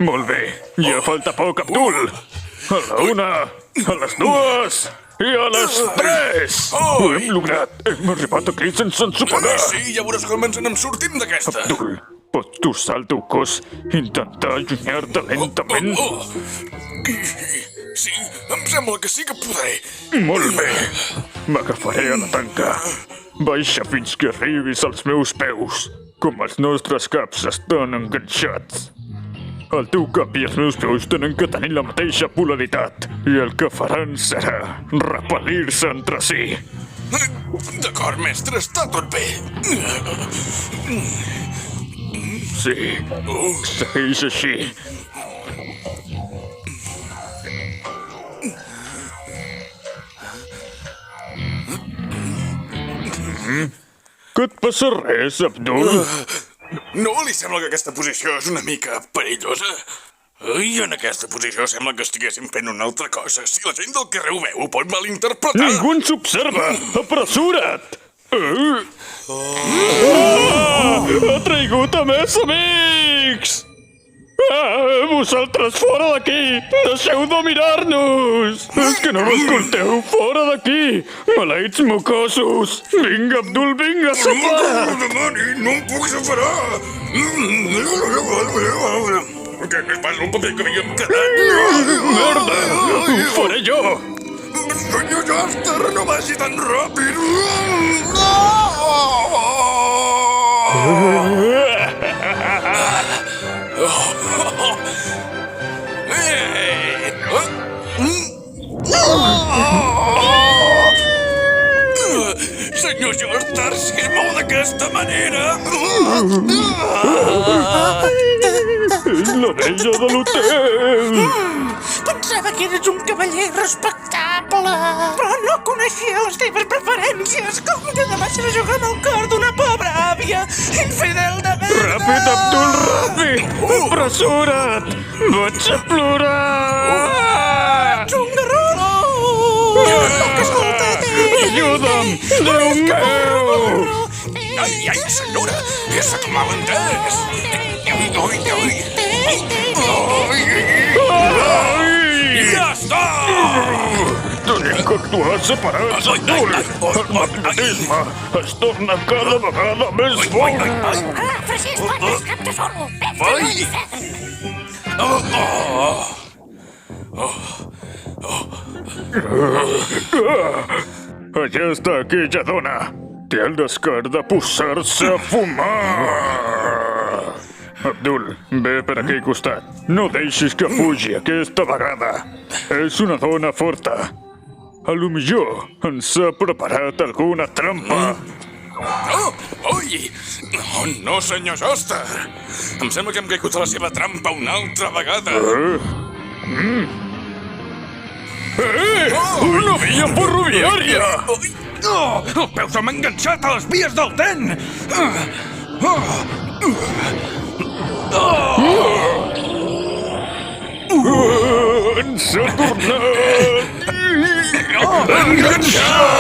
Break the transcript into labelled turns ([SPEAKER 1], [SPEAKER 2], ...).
[SPEAKER 1] Molt bé, ja falta poc, Abdul. A la 1, a les 2 i a les 3. Ho hem lograt. Hem arribat aquí sense ensopegar.
[SPEAKER 2] Sí, ja veuràs com ens n'en sortim d'aquesta.
[SPEAKER 1] Abdul, pots torçar el teu cos i intentar allunyar-te lentament?
[SPEAKER 2] Sí, em sembla que sí que podré.
[SPEAKER 1] Molt bé. M'agafaré a la tanca. Baixa fins que arribis als meus peus. Com els nostres caps estan enganxats. El teu cap i els meus peus tenen que tenir la mateixa polaritat. I el que faran serà repel·lir-se entre si.
[SPEAKER 2] D'acord, mestre, està tot bé.
[SPEAKER 1] Sí, segueix així. Que et passa res, Abdul?
[SPEAKER 2] No li sembla que aquesta posició és una mica perillosa? I en aquesta posició sembla que estiguéssim fent una altra cosa. Si la gent del carrer ho veu, ho pot malinterpretar.
[SPEAKER 1] Ningú ens observa! Apresura't! Ha traigut a més amics! Vosaltres fora d'aquí! Deixeu de mirar-nos! És que no m'escolteu! Fora d'aquí! Maleïts mocosos! Vinga, Abdul, vinga, separa!
[SPEAKER 2] No demani, no em puc separar! Que és pas un paper que havíem quedat!
[SPEAKER 1] Merda! Ho faré jo!
[SPEAKER 2] Senyor Joster, no vagi tan ràpid! Senyor Joster, si es mou d'aquesta manera...
[SPEAKER 1] És la vella de l'hotel!
[SPEAKER 3] Pensava que eres un cavaller respectable, però no coneixia les teves preferències, com que demà serà jugar amb el cor d'una pobra àvia, infidel de merda!
[SPEAKER 1] Ràpid, Abdul, ràpid! Apresura't! Vaig a plorar!
[SPEAKER 3] Ets un garrolo! Que escolta't!
[SPEAKER 1] Ajuda'm! Déu meu!
[SPEAKER 2] Ai, senyora, ja s'ha com malentès! Ja està!
[SPEAKER 1] Tenim que actuar separats, Abdul! El magnetisme es torna cada vegada més fort!
[SPEAKER 3] Fregeix pates, cap de solo!
[SPEAKER 2] Ai!
[SPEAKER 1] Ja està aquella dona! Té el descart de posar-se a fumar! Abdul, ve per aquell costat. No deixis que fugi aquesta vegada. És una dona forta. A lo millor ens ha preparat alguna trampa.
[SPEAKER 2] Ui! Oh, no, senyor Joster! Em sembla que hem caigut a la seva trampa una altra vegada.
[SPEAKER 1] Una via ferroviària!
[SPEAKER 2] El peu se m'ha enganxat a les vies del tren!
[SPEAKER 1] Ens ha tornat! Enganxat!